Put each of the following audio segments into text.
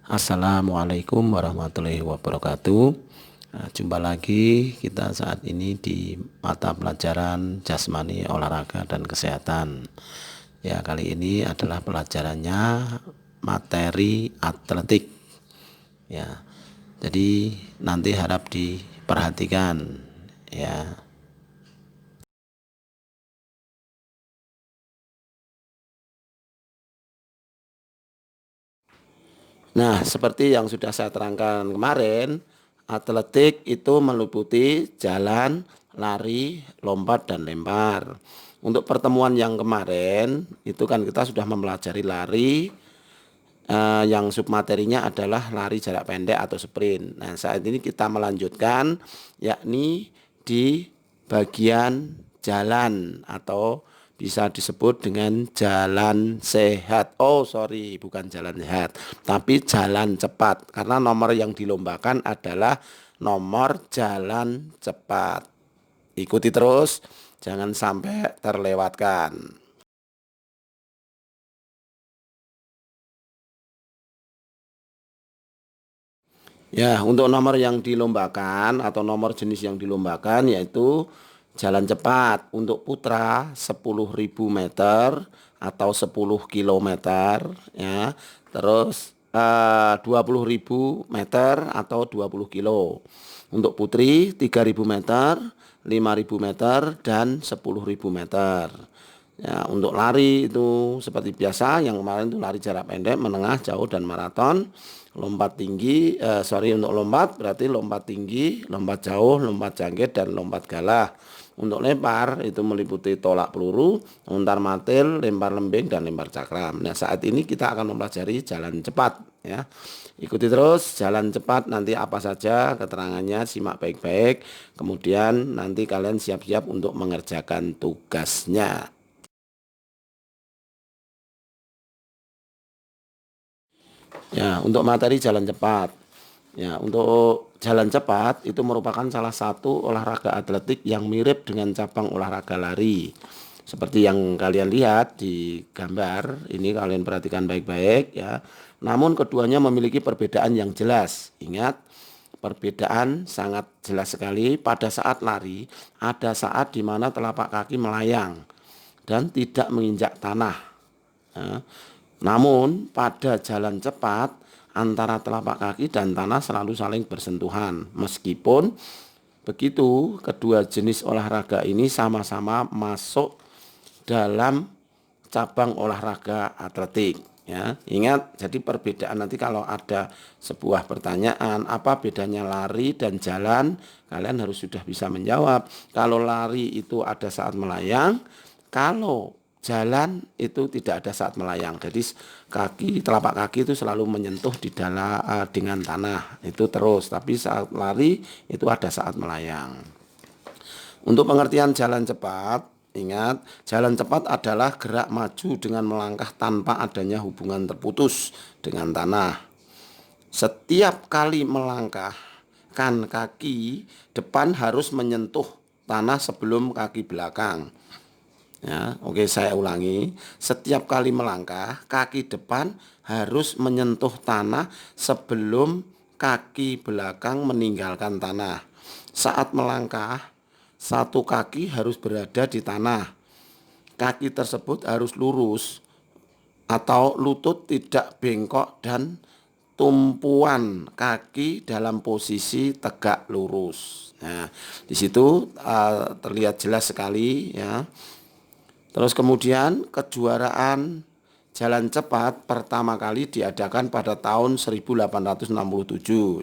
Assalamualaikum warahmatullahi wabarakatuh. Jumpa lagi kita saat ini di mata pelajaran jasmani, olahraga, dan kesehatan. Ya, kali ini adalah pelajarannya materi atletik. Ya, jadi nanti harap diperhatikan. Ya. Nah, seperti yang sudah saya terangkan kemarin, atletik itu meliputi jalan, lari, lompat, dan lempar. Untuk pertemuan yang kemarin, itu kan kita sudah mempelajari lari, yang submaterinya adalah lari jarak pendek atau sprint. Nah, saat ini kita melanjutkan, yakni di bagian jalan atau bisa disebut dengan jalan sehat. Oh, sorry, bukan jalan sehat, tapi jalan cepat. Karena nomor yang dilombakan adalah nomor jalan cepat. Ikuti terus, jangan sampai terlewatkan. Ya, untuk nomor yang dilombakan atau nomor jenis yang dilombakan yaitu jalan cepat untuk putra 10.000 meter atau 10 kilometer ya. Terus 20.000 meter atau 20 kilo. Untuk putri 3.000 meter, 5.000 meter dan 10.000 meter. Ya, untuk lari itu seperti biasa, yang kemarin itu lari jarak pendek, menengah, jauh, dan maraton. Lompat tinggi, untuk lompat berarti lompat tinggi, lompat jauh, lompat jangkit, dan lompat galah. Untuk lempar itu meliputi tolak peluru, lontar matil, lempar lembing, dan lempar cakram. Nah, saat ini kita akan mempelajari jalan cepat ya. Ikuti terus jalan cepat, nanti apa saja keterangannya, simak baik-baik. Kemudian nanti kalian siap-siap untuk mengerjakan tugasnya. Ya, untuk materi jalan cepat. Ya, untuk jalan cepat itu merupakan salah satu olahraga atletik yang mirip dengan cabang olahraga lari. Seperti yang kalian lihat di gambar, ini kalian perhatikan baik-baik ya. Namun keduanya memiliki perbedaan yang jelas. Ingat, perbedaan sangat jelas sekali. Pada saat lari, ada saat di mana telapak kaki melayang dan tidak menginjak tanah. Ya. Namun pada jalan cepat antara telapak kaki dan tanah selalu saling bersentuhan. Meskipun begitu, kedua jenis olahraga ini sama-sama masuk dalam cabang olahraga atletik. Ya, ingat, jadi perbedaan nanti kalau ada sebuah pertanyaan, apa bedanya lari dan jalan, kalian harus sudah bisa menjawab. Kalau lari itu ada saat melayang, kalau jalan itu tidak ada saat melayang. Jadi telapak kaki itu selalu menyentuh di dalam dengan tanah itu terus. Tapi saat lari itu ada saat melayang. Untuk pengertian jalan cepat, ingat, jalan cepat adalah gerak maju dengan melangkah tanpa adanya hubungan terputus dengan tanah. Setiap kali melangkah, kan kaki depan harus menyentuh tanah sebelum kaki belakang. Ya, oke, saya ulangi. Setiap kali melangkah, kaki depan harus menyentuh tanah sebelum kaki belakang meninggalkan tanah. Saat melangkah, satu kaki harus berada di tanah. Kaki tersebut harus lurus atau lutut tidak bengkok dan tumpuan kaki dalam posisi tegak lurus. Nah, di situ terlihat jelas sekali ya. Terus kemudian kejuaraan jalan cepat pertama kali diadakan pada tahun 1867.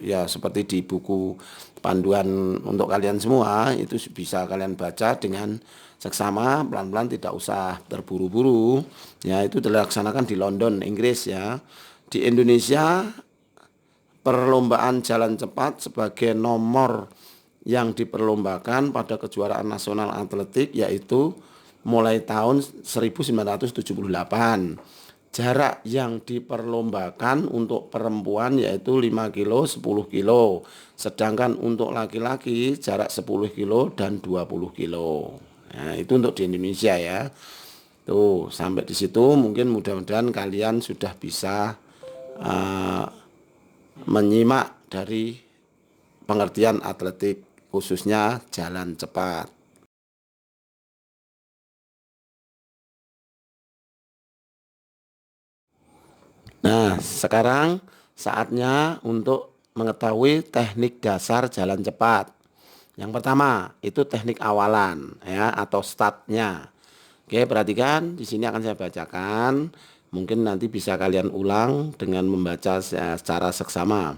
Ya, seperti di buku panduan untuk kalian semua itu bisa kalian baca dengan seksama, pelan-pelan, tidak usah terburu-buru. Ya, itu dilaksanakan di London, Inggris ya. Di Indonesia perlombaan jalan cepat sebagai nomor yang diperlombakan pada kejuaraan nasional atletik yaitu mulai tahun 1978. Jarak yang diperlombakan untuk perempuan yaitu 5 kilo, 10 kilo. Sedangkan untuk laki-laki jarak 10 kilo dan 20 kilo. Nah, itu untuk di Indonesia ya. Tuh, sampai di situ mungkin mudah-mudahan kalian sudah bisa uh, menyimak dari pengertian atletik, khususnya jalan cepat. Nah, sekarang saatnya untuk mengetahui teknik dasar jalan cepat. Yang pertama itu teknik awalan ya atau startnya. Oke, perhatikan di sini akan saya bacakan. Mungkin nanti bisa kalian ulang dengan membaca secara seksama.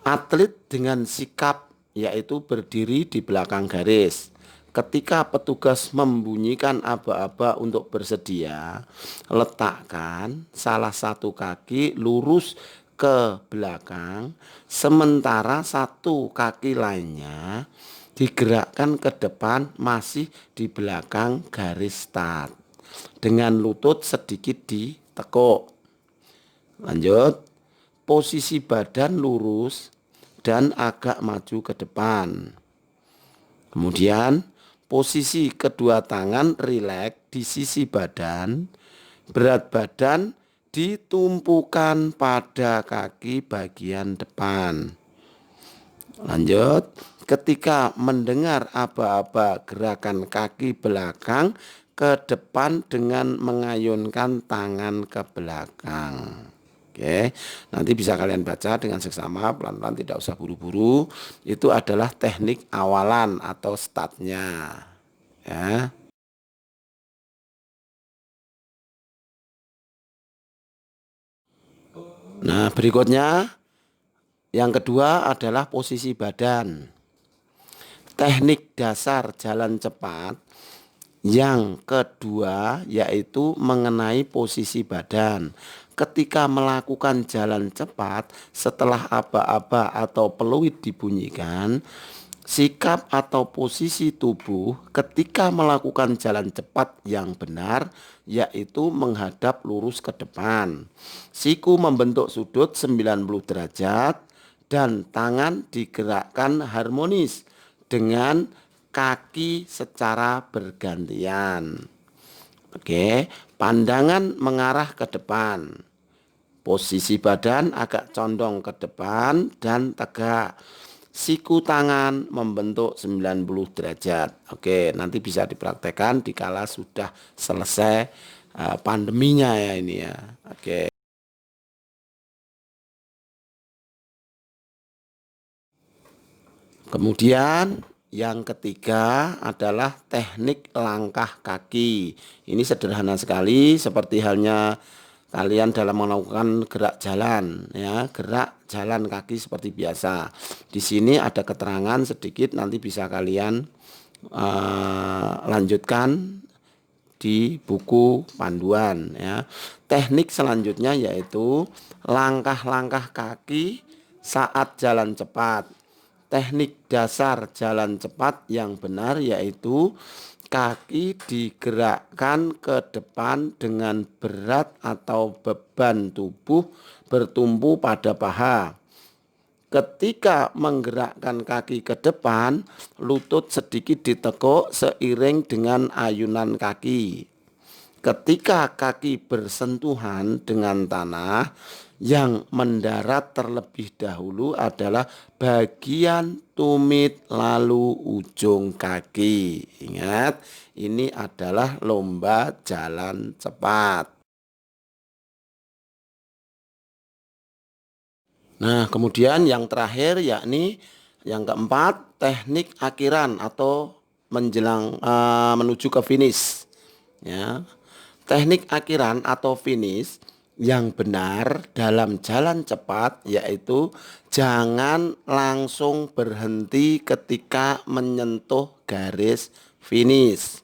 Atlet dengan sikap yaitu berdiri di belakang garis. Ketika petugas membunyikan aba-aba untuk bersedia, letakkan salah satu kaki lurus ke belakang, sementara satu kaki lainnya digerakkan ke depan masih di belakang garis start. Dengan lutut sedikit ditekuk. Lanjut, posisi badan lurus dan agak maju ke depan. Kemudian posisi kedua tangan rileks di sisi badan, berat badan ditumpukan pada kaki bagian depan. Lanjut, ketika mendengar aba-aba gerakan kaki belakang ke depan dengan mengayunkan tangan ke belakang. Oke, nanti bisa kalian baca dengan seksama, pelan-pelan, tidak usah buru-buru. Itu adalah teknik awalan atau startnya. Ya. Nah, berikutnya yang kedua adalah posisi badan. Teknik dasar jalan cepat yang kedua yaitu mengenai posisi badan. Ketika melakukan jalan cepat setelah aba-aba atau peluit dibunyikan, sikap atau posisi tubuh ketika melakukan jalan cepat yang benar yaitu menghadap lurus ke depan. Siku membentuk sudut 90 derajat dan tangan digerakkan harmonis dengan kaki secara bergantian. Oke, pandangan mengarah ke depan. Posisi badan agak condong ke depan dan tegak. Siku tangan membentuk 90 derajat. Oke, nanti bisa dipraktekkan dikala sudah selesai pandeminya ya ini ya. Oke. Kemudian yang ketiga adalah teknik langkah kaki. Ini sederhana sekali seperti halnya kalian dalam melakukan gerak jalan ya, gerak jalan kaki seperti biasa. Di sini ada keterangan sedikit nanti bisa kalian lanjutkan di buku panduan ya. Teknik selanjutnya yaitu langkah-langkah kaki saat jalan cepat. Teknik dasar jalan cepat yang benar yaitu kaki digerakkan ke depan dengan berat atau beban tubuh bertumpu pada paha. Ketika menggerakkan kaki ke depan, lutut sedikit ditekuk seiring dengan ayunan kaki. Ketika kaki bersentuhan dengan tanah, yang mendarat terlebih dahulu adalah bagian tumit lalu ujung kaki. Ingat, ini adalah lomba jalan cepat. Nah, kemudian yang terakhir yakni yang keempat, teknik akhiran atau menjelang menuju ke finish. Ya. Teknik akhiran atau finish yang benar dalam jalan cepat yaitu jangan langsung berhenti ketika menyentuh garis finish.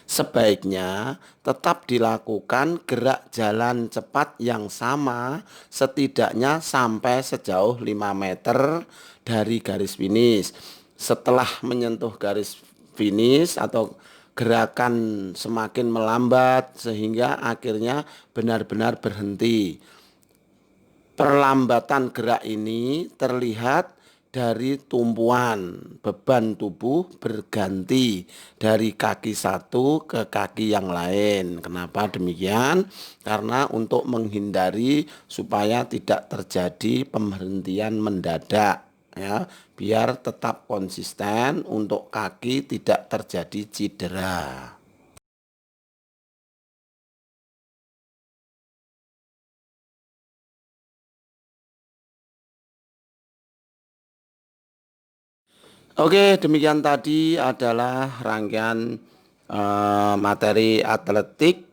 Sebaiknya tetap dilakukan gerak jalan cepat yang sama setidaknya sampai sejauh 5 meter dari garis finish. Setelah menyentuh garis finish atau gerakan semakin melambat sehingga akhirnya benar-benar berhenti. Perlambatan gerak ini terlihat dari tumpuan beban tubuh berganti dari kaki satu ke kaki yang lain. Kenapa demikian? Karena untuk menghindari supaya tidak terjadi pemberhentian mendadak, ya, biar tetap konsisten untuk kaki tidak terjadi cedera. Oke, demikian tadi adalah rangkaian materi atletik.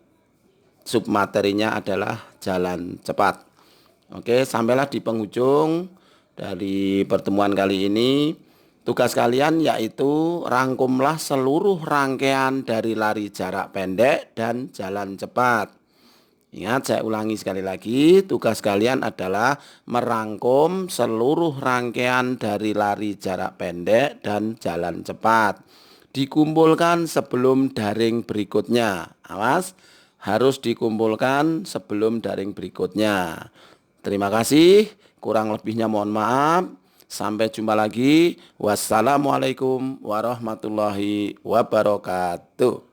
Submaterinya adalah jalan cepat. Oke, sampailah di penghujung dari pertemuan kali ini. Tugas kalian yaitu rangkumlah seluruh rangkaian dari lari jarak pendek dan jalan cepat. Ingat, saya ulangi sekali lagi, tugas kalian adalah merangkum seluruh rangkaian dari lari jarak pendek dan jalan cepat. Dikumpulkan sebelum daring berikutnya. Awas, harus dikumpulkan sebelum daring berikutnya. Terima kasih, kurang lebihnya mohon maaf. Sampai jumpa lagi. Wassalamualaikum warahmatullahi wabarakatuh.